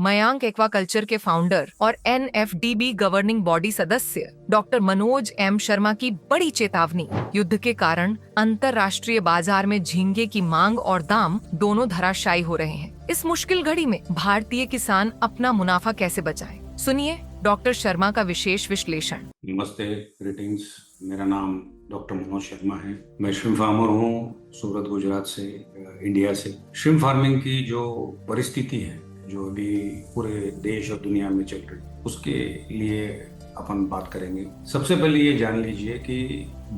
Mayank aquaculture के founder और NFDB governing body सदस्य डॉक्टर मनोज M शर्मा की बड़ी चेतावनी। युद्ध के कारण अंतरराष्ट्रीय बाजार में झींगे की मांग और दाम दोनों धराशायी हो रहे हैं। इस मुश्किल घड़ी में भारतीय किसान अपना मुनाफा कैसे बचाए, सुनिए डॉक्टर शर्मा का विशेष विश्लेषण। नमस्ते, ग्रीटिंग्स। मेरा नाम डॉक्टर मनोज शर्मा है। मैं श्रिम्प फार्मर हूँ, सूरत गुजरात से, इंडिया से। श्रिम्प फार्मिंग की जो परिस्थिति है, जो अभी पूरे देश और दुनिया में चल रही है, उसके लिए अपन बात करेंगे। सबसे पहले ये जान लीजिए कि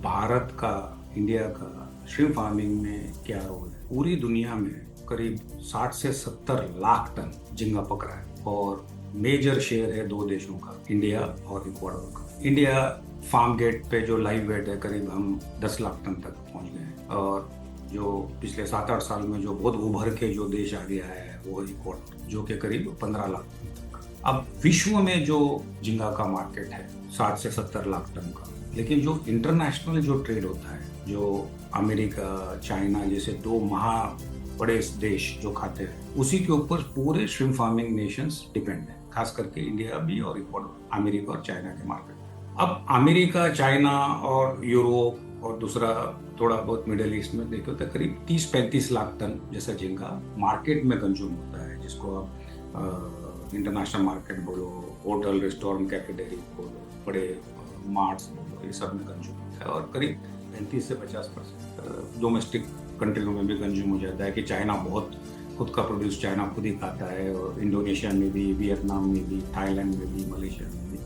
भारत का, इंडिया का श्रिम्प फार्मिंग में क्या रोल है। पूरी दुनिया में करीब 60 से 70 लाख टन झींगा पकड़ा है और मेजर शेयर है दो देशों का, इंडिया और इक्वाडोर का। इंडिया फार्म गेट पे जो लाइव वेट है करीब हम 10 लाख टन तक पहुंच गए हैं और जो पिछले 7-8 साल में जो बहुत उभर के जो देश आ गया है वो इक्वाडोर, जो कि करीब 15 लाख टन तक। अब विश्व में जो झींगा का मार्केट है 60 से 70 लाख टन का, लेकिन जो इंटरनेशनल जो ट्रेड होता है, जो अमेरिका, चाइना जैसे दो महा बड़े देश जो खाते हैं, उसी के ऊपर पूरे श्रिम्प फार्मिंग नेशंस डिपेंड है, खास करके इंडिया भी और इक्वाडोर, अमेरिका और चाइना के मार्केट। अब अमेरिका, चाइना और यूरोप और दूसरा थोड़ा बहुत मिडिल ईस्ट में देखो तो करीब 30-35 लाख टन जैसा झींगा मार्केट में कंज्यूम होता है, जिसको आप इंटरनेशनल मार्केट बोलो, होटल, रेस्टोरेंट, कैफेटेरिया बोलो, बड़े मार्ट्स बोलो, ये सब में कंज्यूम होता है। और करीब 35 से 50% डोमेस्टिक कंट्रियों में भी कंज्यूम हो जाता है कि चाइना बहुत खुद का प्रोड्यूस चाइना खुद ही खाता है, और इंडोनेशिया में भी, वियतनाम में भी, थाईलैंड में भी, मलेशिया में भी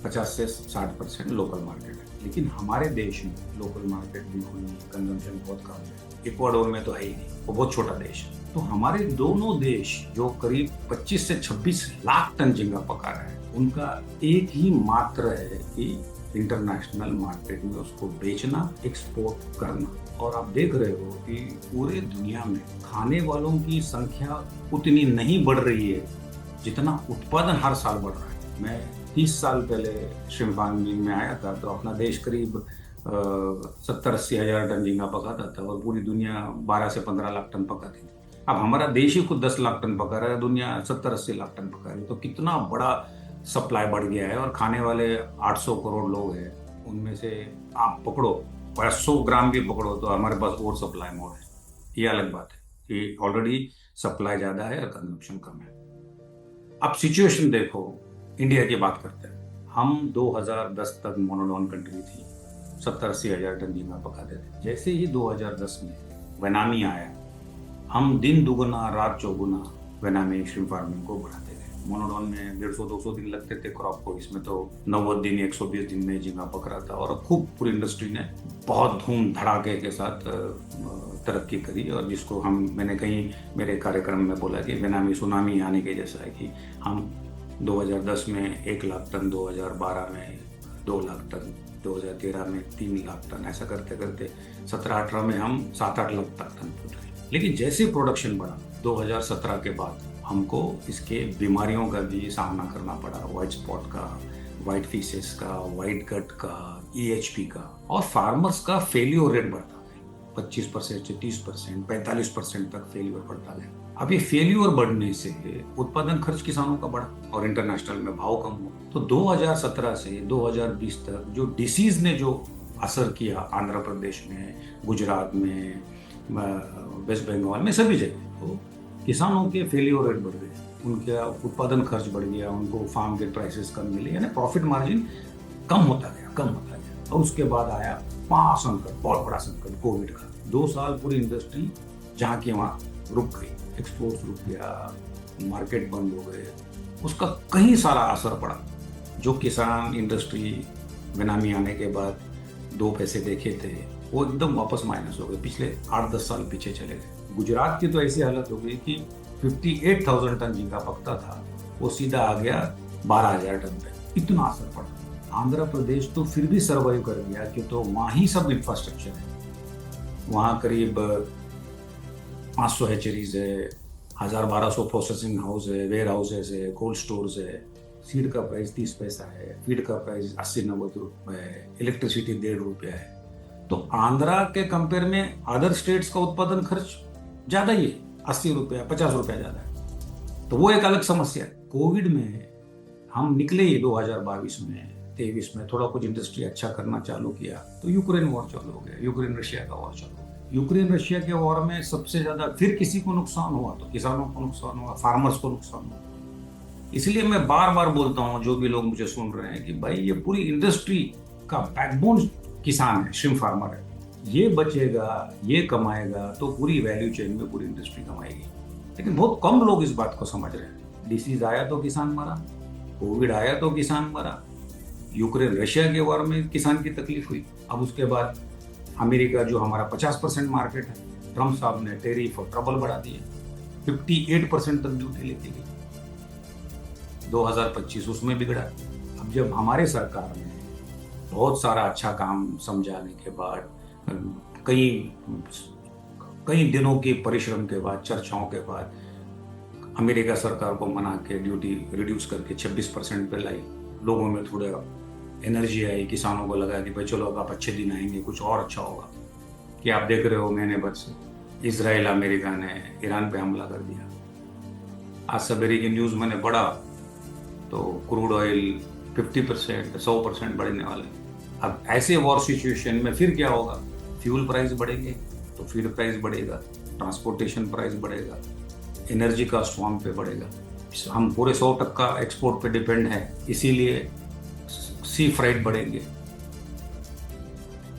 50 से 60% लोकल मार्केट है। लेकिन हमारे देश में लोकल मार्केट बिल्कुल नहीं, कंजम्पशन बहुत कम है। इक्वाडोर में तो है ही नहीं, वो बहुत छोटा देश है। तो हमारे दोनों देश जो करीब 25 से 26 लाख टन झींगा पका रहे हैं, उनका एक ही मात्र है कि इंटरनेशनल मार्केट में उसको बेचना, एक्सपोर्ट करना। और आप देख रहे हो कि पूरे दुनिया में खाने वालों की संख्या उतनी नहीं बढ़ रही है जितना उत्पादन हर साल बढ़ रहा है। मैं 30 साल पहले श्रिम्प फार्मिंग में आया था तो अपना देश करीब 70-80 हजार टन झींगा पकाता था और पूरी दुनिया 12 से 15 लाख टन पकाती थी। अब हमारा देश ही खुद 10 लाख टन पका रहा है, दुनिया 70-80 लाख टन पका रही है। तो कितना बड़ा सप्लाई बढ़ गया है। और खाने वाले 800 करोड़ लोग हैं, उनमें से आप पकड़ो 500 ग्राम भी पकड़ो तो हमारे पास और सप्लाई मोर है। ये अलग बात है कि ऑलरेडी सप्लाई ज़्यादा है और कंजम्पशन कम है। अब सिचुएशन देखो, इंडिया की बात करते हैं। हम 2010 तक मोनोडोन कंट्री थी, 70-80 हजार टन झींगा पकाते थे। जैसे ही 2010 में बेनामी आया, हम दिन दुगुना रात चौगुना बेनामी श्रिम्प फार्मिंग को बढ़ाते थे। मोनोडोन में 150-200 दिन लगते थे क्रॉप को, इसमें तो 90 दिन 120 दिन में झींगा पक रहा था और खूब पूरी इंडस्ट्री ने बहुत धूम धड़ाके के साथ तरक्की करी। और जिसको मैंने कहीं मेरे कार्यक्रम में बोला कि बेनामी सुनामी आने के जैसा है कि हम 2010 में 1 लाख टन, 2012 में 2 लाख टन, 2013 में 3 लाख टन, ऐसा करते करते 17-18 में हम 7-8 लाख टन पहुंच गए। लेकिन जैसे प्रोडक्शन बढ़ा 2017 के बाद, हमको इसके बीमारियों का भी सामना करना पड़ा, व्हाइट स्पॉट का, व्हाइट फीसेस का, व्हाइट गट का, EHP का, और फार्मर्स का फेल्योर रेट बढ़ता गया। 25% से 30%, 45% तक फेल्योर बढ़ता गया। अब ये फेल्योर बढ़ने से उत्पादन खर्च किसानों का बढ़ा और इंटरनेशनल में भाव कम हुआ। तो 2017 से 2020 तक जो डिसीज ने जो असर किया आंध्र प्रदेश में, गुजरात में, वेस्ट बंगाल में, सभी जगह, तो किसानों के फेल्योर रेट बढ़ गए, उनका उत्पादन खर्च बढ़ गया, उनको फार्म गेट प्राइसेस कम मिले, यानी प्रॉफिट मार्जिन कम होता गया। और उसके बाद आया महासंकट, बहुत बड़ा संकट, कोविड का। 2 साल पूरी इंडस्ट्री जहाँ की वहाँ रुक गई, एक्सपोर्ट रुक गया, मार्केट बंद हो गए। उसका कहीं सारा असर पड़ा। जो किसान इंडस्ट्री बेनामी आने के बाद 2 पैसे देखे थे, वो एकदम वापस माइनस हो गए। पिछले 8-10 साल पीछे चले गए। गुजरात की तो ऐसी हालत हो गई कि 58,000 टन झींगा पकता था, वो सीधा आ गया 12,000 टन पे। इतना असर पड़ा। आंध्र प्रदेश तो फिर भी सर्वाइव कर गया, क्यों तो वहाँ ही सब इंफ्रास्ट्रक्चर है। वहाँ करीब 500 हैचरीज है, 1000-1200 प्रोसेसिंग हाउस है, वेयर हाउसेज है, कोल्ड स्टोर्स है। सीड का प्राइस 30 पैसा है, फीड का प्राइस 80-90 रुपए है, इलेक्ट्रिसिटी 1.5 रुपया है। तो आंध्रा के कंपेयर में अदर स्टेट्स का उत्पादन खर्च ज्यादा ही है, 80 रुपया 50 रुपया ज्यादा है। तो वो एक अलग समस्या है। कोविड में हम निकले ही 2022 में 23 में थोड़ा कुछ इंडस्ट्री अच्छा करना चालू किया तो यूक्रेन वॉर चालू हो गया, यूक्रेन रशिया का वॉर चालू हो गया। यूक्रेन रशिया के वॉर में सबसे ज्यादा फिर किसी को नुकसान हुआ तो किसानों को नुकसान हुआ, फार्मर्स को नुकसान हुआ। इसलिए मैं बार बार बोलता हूँ, जो भी लोग मुझे सुन रहे हैं, कि भाई ये पूरी इंडस्ट्री का बैकबोन किसान है, श्रिम्प फार्मर है। ये बचेगा, ये कमाएगा तो पूरी वैल्यू चेन में पूरी इंडस्ट्री कमाएगी। लेकिन बहुत कम लोग इस बात को समझ रहे हैं। डिसीज आया तो किसान मरा, कोविड आया तो किसान मरा, यूक्रेन रशिया के वॉर में किसान की तकलीफ हुई। अब उसके बाद अमेरिका जो हमारा 50% मार्केट है, ट्रम्प साहब ने टेरिफ और ट्रबल बढ़ा दिया, 58% तक ड्यूटी लेके गई। 2025 उसमें बिगड़ा। अब जब हमारे सरकार ने बहुत सारा अच्छा काम समझाने के बाद, कई दिनों के परिश्रम के बाद, चर्चाओं के बाद अमेरिका सरकार को मना के ड्यूटी रिड्यूस करके 26% पे लाई, लोगों में थोड़ा एनर्जी आई, किसानों को लगा कि भाई चलो अब आप अच्छे दिन आएंगे, कुछ और अच्छा होगा। कि आप देख रहे हो महीने भर से इजराइल अमेरिका ने ईरान पे हमला कर दिया। आज सवेरे की न्यूज़ मैंने पढ़ा तो क्रूड ऑयल 50% 100% बढ़ने वाला है। अब ऐसे वॉर सिचुएशन में फिर क्या होगा? फ्यूल प्राइस बढ़ेंगे तो फीड प्राइस बढ़ेगा, ट्रांसपोर्टेशन प्राइस बढ़ेगा, एनर्जी का स्वाम पे बढ़ेगा। हम पूरे 100% एक्सपोर्ट पे डिपेंड है, इसीलिए सी फ्राइट बढ़ेंगे।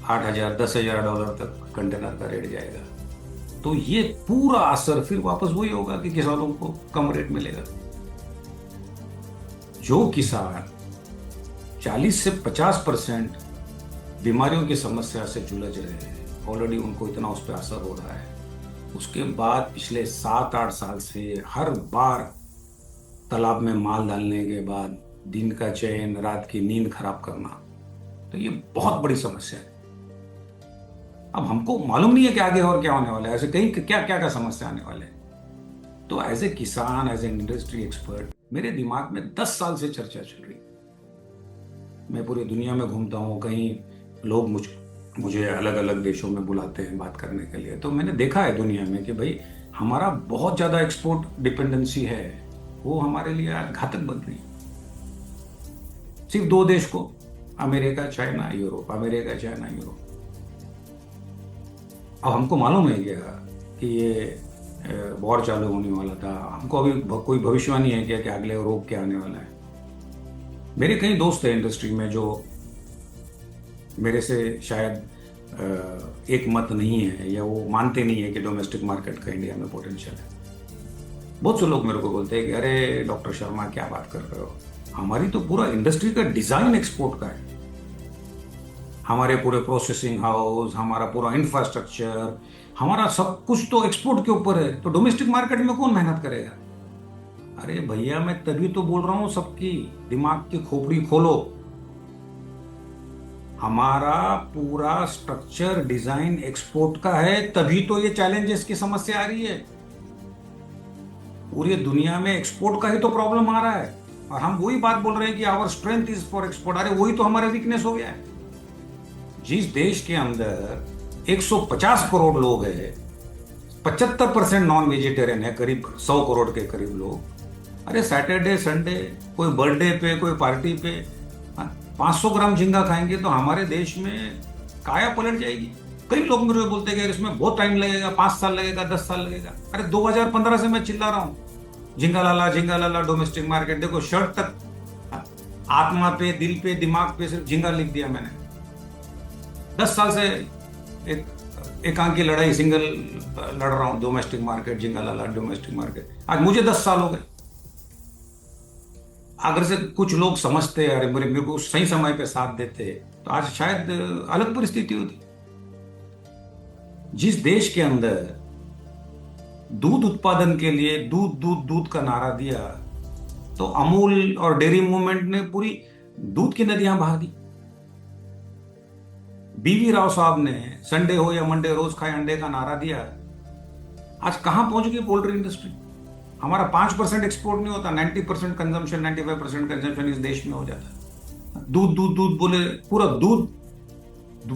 8,000 10,000 डॉलर तक कंटेनर का रेट जाएगा। तो ये पूरा असर फिर वापस वही होगा कि किसानों को कम रेट मिलेगा। जो किसान 40 से 50% बीमारियों की समस्या से जूझ रहे हैं, ऑलरेडी उनको इतना उस पर असर हो रहा है। उसके बाद पिछले 7-8 साल से हर बार तालाब में माल डालने के बाद दिन का चैन, रात की नींद खराब करना, तो ये बहुत बड़ी समस्या है। अब हमको मालूम नहीं है कि आगे और क्या होने वाला है, ऐसे कहीं क्या क्या क्या समस्या आने वाले हैं। तो एज ए किसान, एज ए इंडस्ट्री एक्सपर्ट, मेरे दिमाग में 10 साल से चर्चा चल रही। मैं पूरी दुनिया में घूमता हूँ, कहीं लोग मुझे अलग अलग देशों में बुलाते हैं बात करने के लिए। तो मैंने देखा है दुनिया में कि भाई हमारा बहुत ज़्यादा एक्सपोर्ट डिपेंडेंसी है, वो हमारे लिए आज घातक बन रही है। सिर्फ 2 देश को, America China Europe, America China Europe. अब हमको मालूम है क्या कि ये वॉर चालू होने वाला था? हमको अभी कोई भविष्यवाणी है क्या कि अगले रोग क्या आने वाला है? मेरे कई दोस्त हैं इंडस्ट्री में जो मेरे से शायद एक मत नहीं है, या वो मानते नहीं है कि डोमेस्टिक मार्केट का इंडिया में पोटेंशियल है। बहुत से लोग मेरे को बोलते हैं कि अरे डॉक्टर शर्मा क्या बात कर रहे हो, हमारी तो पूरा इंडस्ट्री का डिजाइन एक्सपोर्ट का है। हमारे पूरे प्रोसेसिंग हाउस, हमारा पूरा इंफ्रास्ट्रक्चर, हमारा सब कुछ तो एक्सपोर्ट के ऊपर है, तो डोमेस्टिक मार्केट में कौन मेहनत करेगा? अरे भैया, मैं तभी तो बोल रहा हूं सबकी दिमाग की खोपड़ी खोलो। हमारा पूरा स्ट्रक्चर डिजाइन एक्सपोर्ट का है, तभी तो ये चैलेंजेस की समस्या आ रही है। पूरी दुनिया में एक्सपोर्ट का ही तो प्रॉब्लम आ रहा है, और हम वही बात बोल रहे हैं कि our strength is for export. अरे वही तो हमारा वीकनेस हो गया है। जिस देश के अंदर 150 करोड़ लोग हैं, 75% नॉन वेजिटेरियन है, करीब 100 करोड़ के करीब लोग। अरे सैटरडे संडे कोई बर्थडे पे, कोई पार्टी पे 500 ग्राम झींगा खाएंगे तो हमारे देश में काया पलट जाएगी। कई लोग मुझे बोलते हैं कि इसमें बहुत टाइम लगेगा, 5 साल लगेगा, 10 साल लगेगा। अरे 2015 से मैं चिल्ला रहा हूँ, झींगा लाला डोमेस्टिक मार्केट। देखो शर्ट तक आत्मा पे, दिल पे, दिमाग पे सिर्फ झींगा लिख दिया मैंने। 10 साल से एकांक की लड़ाई सिंगल लड़ रहा हूं, डोमेस्टिक मार्केट, झींगा लाला डोमेस्टिक मार्केट। आज मुझे 10 साल हो गए। अगर से कुछ लोग समझते, अरे मेरे को सही समय पे साथ देते, तो आज शायद अलग परिस्थिति होती। जिस देश के अंदर दूध उत्पादन के लिए दूध दूध दूध का नारा दिया, तो अमूल और डेयरी मूवमेंट ने पूरी दूध की नदियां बहा दी। बीवी राव साहब ने संडे हो या मंडे रोज खाए अंडे का नारा दिया। आज कहां पहुंच गई पोल्ट्री इंडस्ट्री? हमारा 5% एक्सपोर्ट नहीं होता, 90% कंजम्पशन, 95% कंजम्पशन इस देश में हो जाता है। दूध दूध दूध बोले, पूरा दूध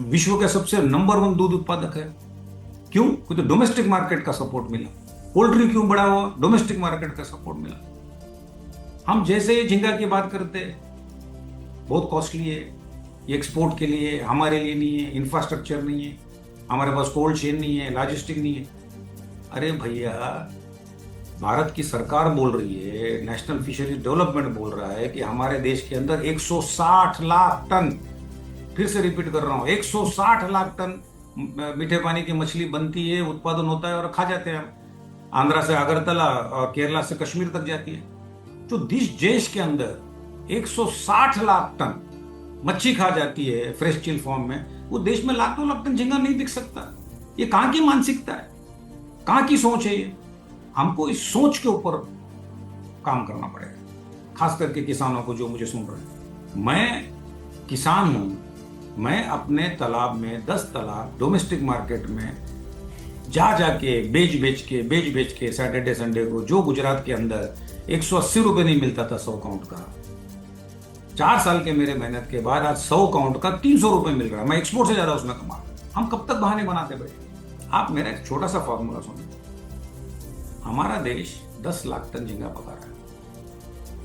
विश्व के सबसे नंबर 1 दूध उत्पादक है। क्यों? क्योंकि डोमेस्टिक मार्केट का सपोर्ट मिला। पोल्ट्री क्यों बड़ा हुआ? डोमेस्टिक मार्केट का सपोर्ट मिला। हम जैसे ही झींगा की बात करते हैं, बहुत कॉस्टली है, ये एक्सपोर्ट के लिए, हमारे लिए नहीं है, इंफ्रास्ट्रक्चर नहीं है, हमारे पास कोल्ड चेन नहीं है, लॉजिस्टिक नहीं है। अरे भैया, भारत की सरकार बोल रही है, नेशनल फिशरीज डेवलपमेंट बोल रहा है कि हमारे देश के अंदर 160 लाख टन, फिर से रिपीट कर रहा हूं, 160 लाख टन मीठे पानी की मछली बनती है, उत्पादन होता है और खा जाते हैं हम। आंध्रा से अगरतला और केरला से कश्मीर तक जाती है। जो देश के अंदर 160 लाख टन मच्छी खा जाती है फ्रेश चिल फॉर्म में, वो देश में लाख 2 लाख टन झींगा नहीं बिक सकता। ये कहां की मानसिकता है, कहां की सोच है ये? हमको इस सोच के ऊपर काम करना पड़ेगा, खास करके किसानों को जो मुझे सुन रहे हैं। मैं किसान हूं, मैं अपने तालाब में 10 तालाब डोमेस्टिक मार्केट में जाके बेच के सैटरडे संडे को, जो गुजरात के अंदर 180 रुपए नहीं मिलता था 100 काउंट का, 4 साल के मेरे मेहनत के बाद आज 100 काउंट का 300 रुपए मिल रहा है। मैं एक्सपोर्ट से ज्यादा उसमें कमा रहा हूं। हम कब तक बहाने बनाते बैठे? आप मेरा एक छोटा सा फॉर्मूला सुनिए। हमारा देश 10 लाख टन झींगा पका रहा है,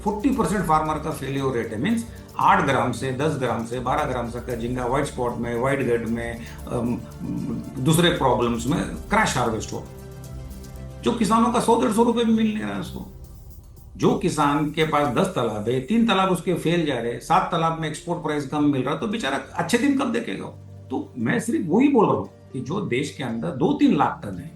40% फार्मर का फेलियर रेट है। मीन्स 8 ग्राम से 10 ग्राम से 12 ग्राम तक का झींगा व्हाइट स्पॉट में, व्हाइट गेट में, दूसरे प्रॉब्लम्स में क्रैश हार्वेस्ट हो, जो किसानों का 100-150 रुपए में मिल नहीं रहा है उसको। जो किसान के पास 10 तालाब है, 3 तालाब उसके फेल जा रहे, 7 तालाब में एक्सपोर्ट प्राइस कम मिल रहा, तो बेचारा अच्छे दिन कब देखेगा? तो मैं सिर्फ वही बोल रहा हूं कि जो देश के अंदर 2-3 लाख टन है,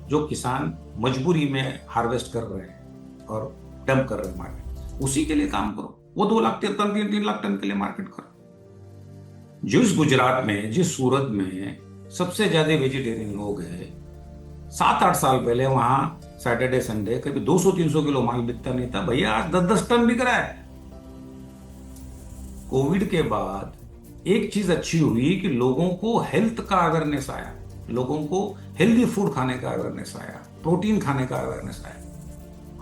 जो किसान मजबूरी में हार्वेस्ट कर रहे हैं और डंप कर रहे हैं मार्केट, उसी के लिए काम करो। वो 2 लाख टन 3 लाख टन के लिए मार्केट करो। जिस गुजरात में, जिस सूरत में सबसे ज्यादा वेजिटेरियन लोग हैं, 7-8 साल पहले वहां सैटरडे संडे कभी 200-300 किलो माल बिकता नहीं था, भैया आज 10-10 टन बिक रहा है। कोविड के बाद एक चीज अच्छी हुई कि लोगों को हेल्थ का अवेयरनेस आया, लोगों को हेल्दी फूड खाने का अवेयरनेस आया, प्रोटीन खाने का अवेयरनेस आया।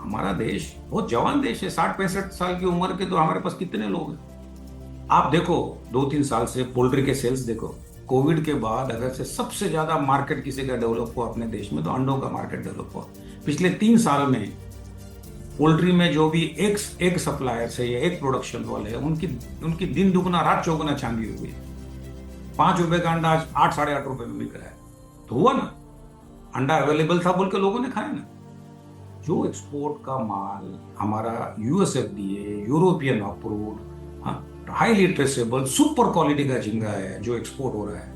हमारा देश बहुत जवान देश है, 60-65 साल की उम्र के तो हमारे पास कितने लोग हैं? आप देखो 2-3 साल से पोल्ट्री के सेल्स देखो। कोविड के बाद अगर से सबसे ज्यादा मार्केट किसी का डेवलप हुआ अपने देश में, तो अंडों का मार्केट डेवलप हुआ। पिछले 3 साल में पोल्ट्री में जो भी एग सप्लायर्स है या एग प्रोडक्शन वाले हैं, उनकी दिन दुगना रात चौगुना चांदी हुई है। 5 रुपए का अंडा आज 8-8.5 रुपए में बिक रहा है। तो हुआ ना, अंडा अवेलेबल था बोल के लोगों ने खाया ना। जो एक्सपोर्ट का माल हमारा USFDA, European approved, highly traceable, super quality का झींगा है जो एक्सपोर्ट हो रहा है,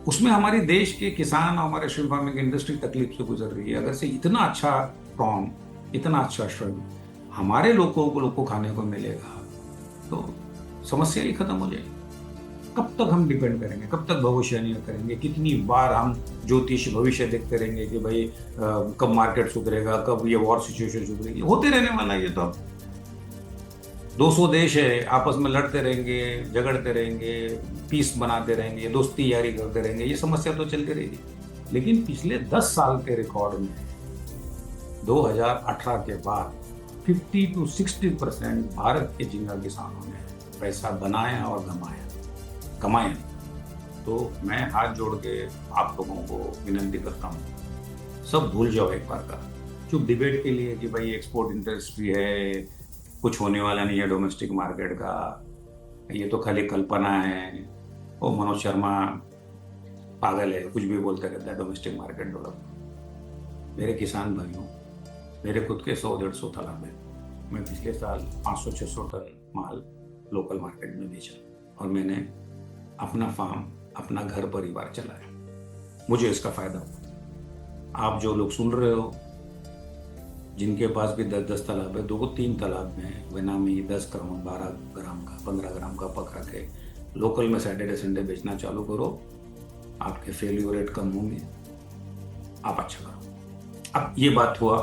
उसमें हमारे देश के किसान और हमारे श्रिम्प फार्मिंग इंडस्ट्री तकलीफ से गुजर रही है। अगर से इतना अच्छा प्रॉन, इतना अच्छा श्रिम्प हमारे लोगों को खाने को मिलेगा, तो समस्या ही खत्म हो जाएगी। कब तक हम डिपेंड करेंगे, कब तक भविष्यवाणियां करेंगे? कितनी बार हम ज्योतिष भविष्य देखते रहेंगे कि भाई कब मार्केट सुधरेगा, कब ये वॉर सिचुएशन सुधरेगी? होते रहने वाला है ये तो। अब 200 देश है, आपस में लड़ते रहेंगे, झगड़ते रहेंगे, पीस बनाते रहेंगे, दोस्ती यारी करते रहेंगे, ये समस्या तो चलती रहेगी। लेकिन पिछले 10 साल के रिकॉर्ड में 2018 के बाद 50-60% भारत के झींगा किसानों ने पैसा बनाया और कमाया। तो मैं हाथ जोड़ के आप लोगों को विनती करता हूँ, सब भूल जाओ एक बार का। जो डिबेट के लिए कि भाई एक्सपोर्ट इंडस्ट्री है, कुछ होने वाला नहीं है डोमेस्टिक मार्केट का, ये तो खाली कल्पना है, वो मनोज शर्मा पागल है, कुछ भी बोलते रहता है डोमेस्टिक मार्केट डेवलप। मेरे किसान भाइयों, मेरे खुद के 100-150 तालाब है। मैं पिछले साल 500-600 टन माल लोकल मार्केट में बेचा और मैंने अपना फार्म, अपना घर परिवार चलाया। मुझे इसका फायदा हुआ। आप जो लोग सुन रहे हो, जिनके पास भी 10-10 तालाब है, 2-3 तालाब में बेनामी 10 ग्राम, 12 ग्राम का, 15 ग्राम का पकड़ा के लोकल में सैटरडे संडे बेचना चालू करो, आपके फेल्यूर रेट कम होंगे, आप अच्छा करो। अब ये बात हुआ,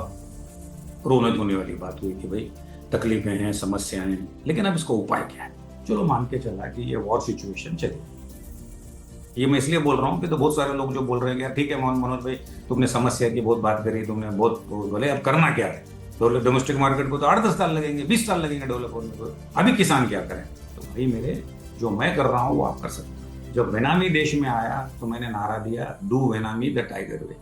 रोने धोने वाली बात हुई कि भाई तकलीफें हैं, समस्याएं हैं, लेकिन अब इसका उपाय क्या है? चलो मान के चला कि ये वॉर सिचुएशन चले। ये मैं इसलिए बोल रहा हूँ कि तो बहुत सारे लोग जो बोल रहे हैं यार ठीक है मनोज भाई, तुमने समस्या की बहुत बात करी, तुमने बहुत बोले, अब करना क्या है? तो डोमेस्टिक मार्केट को तो 8-10 साल लगेंगे, 20 साल लगेंगे डेवलप होने को, अभी किसान क्या करें? तो भाई मेरे, जो मैं कर रहा हूँ वो आप कर सकते हैं। जब बेनामी देश में आया तो मैंने नारा दिया, डू बेनामी द टाइगर वे।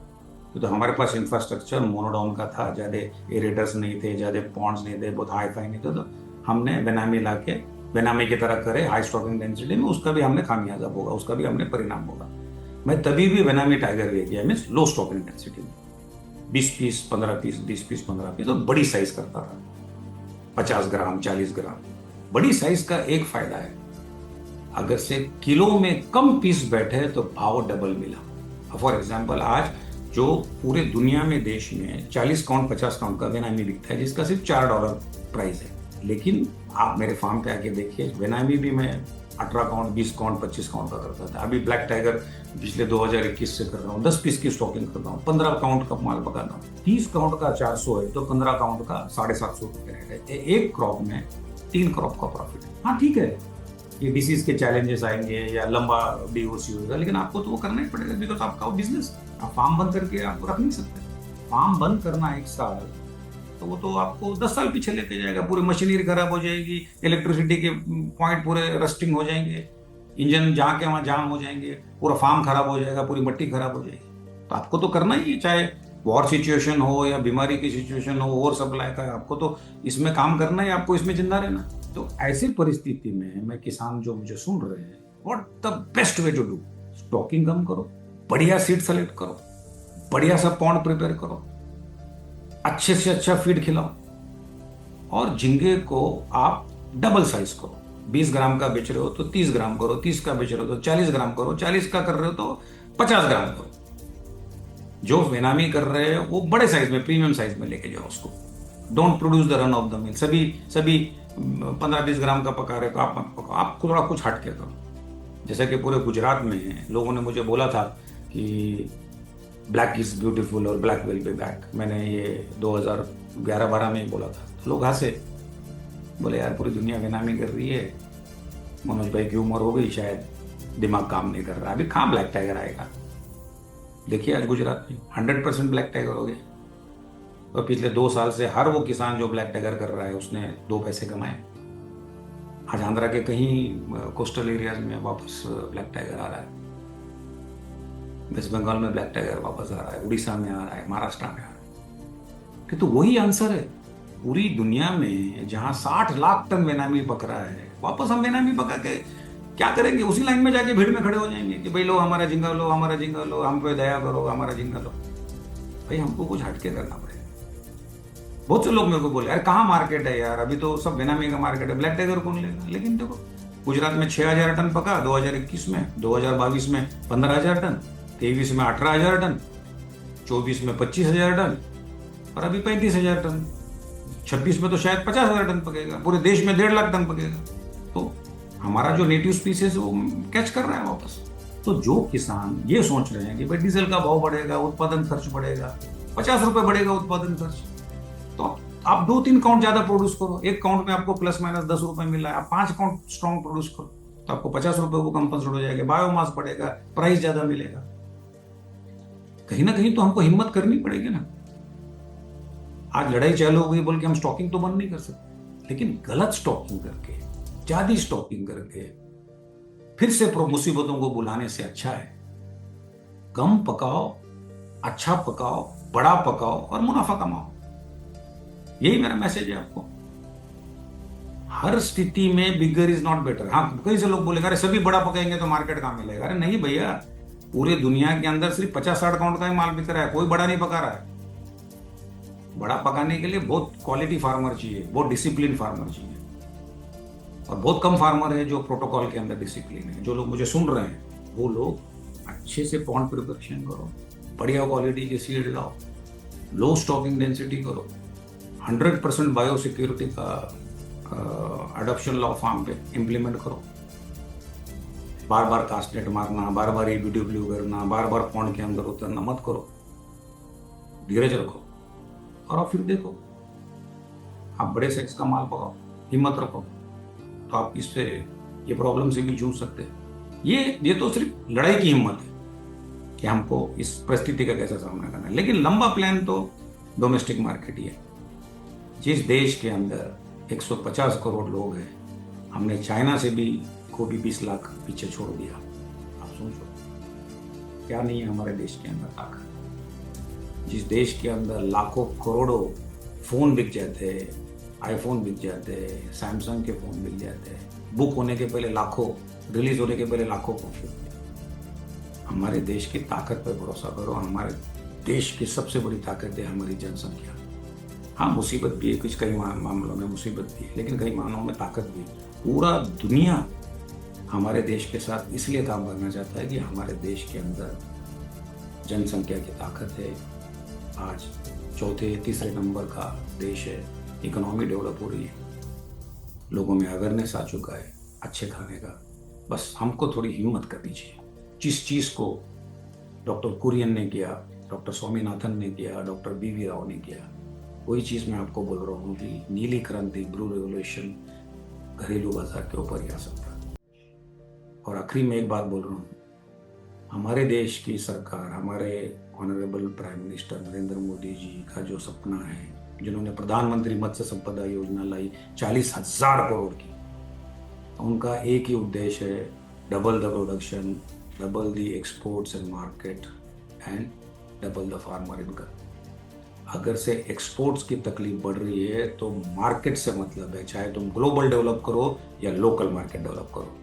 तो हमारे पास इंफ्रास्ट्रक्चर मोनोडोम का था, ज़्यादा एरेटर्स नहीं थे, ज़्यादा पॉन्ड्स नहीं थे, बहुत हाई फाई नहीं थे, तो हमने बेनामी ला के बेनामी की तरह करे हाई स्टॉकिंग डेंसिटी में, उसका भी हमने खामियाजा भोगा, उसका भी हमने परिणाम भोगा। मैं तभी भी बेनामी टाइगर ले गया, मीन्स लो स्टॉकिंग डेंसिटी में 20 पीस 15 पीस 20 पीस 15 पीस, और बड़ी साइज करता था 50 ग्राम 40 ग्राम। बड़ी साइज का एक फायदा है, अगर से किलो में कम पीस बैठे तो भाव डबल मिला। फॉर एग्जाम्पल आज जो पूरे दुनिया में देश में 40 काउंट 50 काउंट का बेनामी बिकता है, जिसका सिर्फ $4 प्राइस है, लेकिन आप मेरे फार्म पे आके देखिए, बेनामी भी मैं 18 काउंट 20 काउंट 25 काउंट का करता था। अभी ब्लैक टाइगर पिछले 2021 से कर रहा हूँ, 10 पीस की स्टॉकिंग करता हूँ, 15 काउंट का माल पकाता हूँ। 30 काउंट का 400 है तो 15 काउंट का 750 रुपये रेट है। एक क्रॉप में 3 क्रॉप का प्रॉफिट है। हाँ ठीक है, ये डिसीज के चैलेंजेस आएंगे या लंबा डीओसी होगा, लेकिन आपको तो वो करना ही पड़ेगा, बिकॉज आपका बिजनेस, आप फार्म बंद करके आपको रख नहीं सकते। फार्म बंद करना 1 साल, तो वो तो आपको 10 साल पीछे लेके जाएगा। पूरी मशीनरी खराब हो जाएगी, इलेक्ट्रिसिटी के पॉइंट पूरे रस्टिंग हो जाएंगे, इंजन जहाँ के वहाँ जाम हो जाएंगे, पूरा फार्म खराब हो जाएगा, पूरी मट्टी खराब हो जाएगी। तो आपको तो करना ही है, चाहे वॉर सिचुएशन हो या बीमारी की सिचुएशन हो, ओवर सप्लाई का, आपको तो इसमें काम करना है, आपको इसमें जिंदा रहना। तो ऐसी परिस्थिति में मैं किसान जो मुझे सुन रहे हैं, what the best way to do, stocking कम करो, बढ़िया सीड सेलेक्ट करो, बढ़िया सा पॉन्ड प्रिपेयर करो, अच्छे से अच्छा फीड खिलाओ, और झींगे को आप डबल साइज करो। 20 ग्राम का बेच रहे हो तो 30 ग्राम करो, 30 का बेच रहे हो तो 40 ग्राम करो, 40 का कर रहे हो तो 50 ग्राम करो। जो बेनामी कर रहे हैं वो बड़े साइज में, प्रीमियम साइज में लेके जाओ उसको। Don't produce the run of the mill. सभी 15-20 ग्राम का पका रहे तो आप मत पकाओ, आप थोड़ा कुछ हट के करो। जैसे कि पूरे गुजरात में लोगों ने मुझे बोला था कि ब्लैक इज ब्यूटीफुल और ब्लैक विल बी बैक। मैंने ये 2011-12 में ही बोला था, तो लोग हंसे, बोले यार पूरी दुनिया बेनामी कर रही है, मनोज भाई की उम्र हो गई, शायद दिमाग काम नहीं कर रहा, अभी कहाँ ब्लैक टाइगर आएगा। देखिए आज गुजरात में 100% ब्लैक टाइगर हो गया, और पिछले 2 साल से हर वो किसान जो ब्लैक टाइगर कर रहा है उसने 2 पैसे कमाए। आज आंध्रा के कहीं कोस्टल एरियाज में वापस ब्लैक टाइगर आ रहा है, वेस्ट बंगाल में ब्लैक टाइगर वापस आ रहा है, उड़ीसा में आ रहा है, महाराष्ट्र में आ रहा है। कि तो वही आंसर है, पूरी दुनिया में जहां 60 लाख टन बेनामी पक रहा है, वापस हम बेनामी पका के क्या करेंगे? उसी लाइन में जाके भीड़ में खड़े हो जाएंगे कि भाई लो हमारा झींगा लो, हमारा झींगा लो, हम पे दया करो, हमारा झींगा लो। भाई हमको कुछ हटके करना पड़ेगा। बहुत से लोग मेरे को बोले यार कहाँ मार्केट है यार, अभी तो सब बेनामी का मार्केट है, ब्लैक टाइगर कौन लेगा? लेकिन देखो गुजरात में 6000 टन पका 2021 में, 2022 में 15,000 टन, 23 में 18,000 टन, 24 में 25,000 टन, और अभी 35,000 टन, 26 में तो शायद 50,000 टन पकेगा, पूरे देश में 1.5 लाख टन पकेगा। तो हमारा जो नेटिव स्पीसीज वो कैच कर रहा है वापस। तो जो किसान ये सोच रहे हैं कि भाई डीजल का भाव बढ़ेगा, उत्पादन खर्च बढ़ेगा, 50 रुपए बढ़ेगा उत्पादन खर्च, तो आप 2-3 काउंट ज्यादा प्रोड्यूस करो। एक काउंट में आपको प्लस माइनस 10 रुपए मिला है, आप 5 काउंट स्ट्रॉन्ग प्रोड्यूस करो तो आपको 50 रुपए को कंपनसेट हो जाएगा, बायोमास बढ़ेगा, प्राइस ज्यादा मिलेगा। कहीं ना कहीं तो हमको हिम्मत करनी पड़ेगी ना। आज लड़ाई चालू हो गई बोल के हम स्टॉकिंग तो बंद नहीं कर सकते, लेकिन गलत स्टॉकिंग करके, ज्यादा स्टॉकिंग करके फिर से मुसीबतों को बुलाने से अच्छा है कम पकाओ, अच्छा पकाओ, बड़ा पकाओ और मुनाफा कमाओ। यही मेरा मैसेज है आपको। हर स्थिति में बिगर इज नॉट बेटर। हाँ, कई से लोग बोलेंगे अरे सभी बड़ा पकाएंगे तो मार्केट कहाँ मिलेगा? अरे नहीं भैया, पूरे दुनिया के अंदर सिर्फ 50-60 काउंट का ही माल बिक रहा है, कोई बड़ा नहीं पका रहा है। बड़ा पकाने के लिए बहुत क्वालिटी फार्मर चाहिए, बहुत डिसिप्लिन फार्मर चाहिए, और बहुत कम फार्मर है जो प्रोटोकॉल के अंदर डिसिप्लिन है। जो लोग मुझे सुन रहे हैं वो लोग अच्छे से पॉन्ड प्रिपरेशन करो, बढ़िया क्वालिटी के सीड लाओ, लो स्टॉकिंग डेंसिटी करो, 100% बायो सिक्योरिटी का अडॉप्शन लॉ फार्म पे इम्प्लीमेंट करो। बार बार कास्टनेट मारना, बार बार EBW करना, बार बार पॉन्ड के अंदर उतरना मत करो, धीरज रखो और आप फिर देखो आप बड़े साइज का माल पकाओ, हिम्मत रखो, तो आप इससे ये प्रॉब्लम से भी जूझ सकते हैं। ये तो सिर्फ लड़ाई की हिम्मत है कि हमको इस परिस्थिति का कैसा सामना करना है, लेकिन लंबा प्लान तो डोमेस्टिक मार्केट ही है। जिस देश के अंदर 150 करोड़ लोग हैं, हमने चाइना से भी को भी 20 लाख पीछे छोड़ दिया। आप सोचो क्या नहीं है हमारे देश के अंदर ताकत। जिस देश के अंदर लाखों करोड़ों फ़ोन बिक जाते हैं, आईफोन बिक जाते हैं, सैमसंग के फ़ोन बिक जाते हैं, बुक होने के पहले लाखों, रिलीज़ होने के पहले लाखों कॉपी। हमारे देश की ताकत पर भरोसा करो। हमारे देश की सबसे बड़ी ताकत है हमारी जनसंख्या। हाँ, मुसीबत भी है, कुछ कई मामलों में मुसीबत भी है, लेकिन कई मामलों में ताकत भी है। पूरा दुनिया हमारे देश के साथ इसलिए काम करना चाहता है कि हमारे देश के अंदर जनसंख्या की ताकत है। आज चौथे तीसरे नंबर का देश है, इकोनॉमी डेवलप हो रही है, लोगों में अवेयरनेस आ चुका है अच्छे खाने का। बस हमको थोड़ी हिम्मत करनी चाहिए। जिस चीज़ को डॉक्टर कुरियन ने किया, डॉक्टर स्वामीनाथन ने किया, डॉक्टर BV राव ने किया, वही चीज़ मैं आपको बोल रहा हूँ कि नीली क्रांति, ब्लू रेवोल्यूशन घरेलू बाजार के ऊपर ही आ सकता है। और आखिरी में एक बात बोल रहा हूँ, हमारे देश की सरकार, हमारे honourable prime minister Narendra Modi ji का जो सपना है, जिन्होंने प्रधानमंत्री मत्स्य संपदा योजना लाई 40,000 करोड़ की, उनका एक ही उद्देश्य है, double the production, double the exports and market and double the farmer income. अगर से एक्सपोर्ट्स की तकलीफ बढ़ रही है तो मार्केट से मतलब है, चाहे तुम ग्लोबल डेवलप करो या लोकल मार्केट डेवलप करो।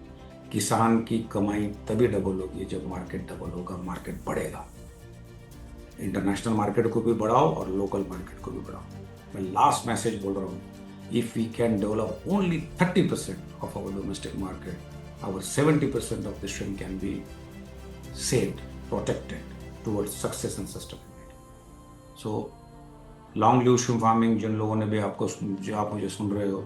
किसान की कमाई तभी डबल होगी जब मार्केट डबल होगा, मार्केट बढ़ेगा। इंटरनेशनल मार्केट को भी बढ़ाओ और लोकल मार्केट को भी बढ़ाओ। मैं लास्ट मैसेज बोल रहा हूँ, if we can develop only 30% of our domestic market, our 70% of the shrimp can be saved, protected towards success and sustainability. So long live shrimp farming. जिन लोगों ने भी आपको, जो आप मुझे सुन रहे हो,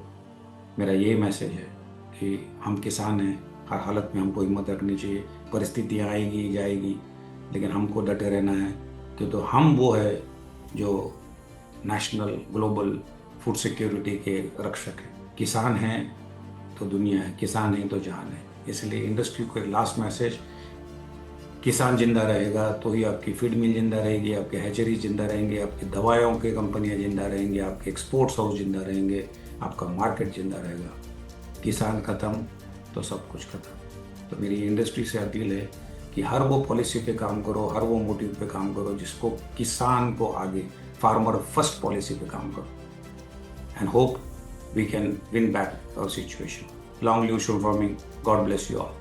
मेरा ये मैसेज है कि हम किसान हैं, हर हालत में हमको हिम्मत रखनी चाहिए। परिस्थितियाँ आएगी जाएगी, लेकिन हमको डटे रहना है, क्योंकि तो हम वो है जो नेशनल ग्लोबल फूड सिक्योरिटी के रक्षक हैं। किसान हैं तो दुनिया है, किसान है तो जान है। इसलिए इंडस्ट्री को एक लास्ट मैसेज, किसान जिंदा रहेगा तो ही आपकी फीड मिल जिंदा रहेगी, आपके हैचरी जिंदा रहेंगे, आपकी दवाइयों की कंपनियां जिंदा रहेंगी, आपके एक्सपोर्ट्स हाउस जिंदा रहेंगे, आपका मार्केट जिंदा रहेगा। किसान खत्म तो सब कुछ खत्म। तो मेरी इंडस्ट्री से अपील है कि हर वो पॉलिसी पे काम करो, हर वो मोटिव पे काम करो जिसको किसान को आगे, फार्मर फर्स्ट पॉलिसी पे काम करो, and hope we can win back our situation. Long live shrimp farming. God bless you all.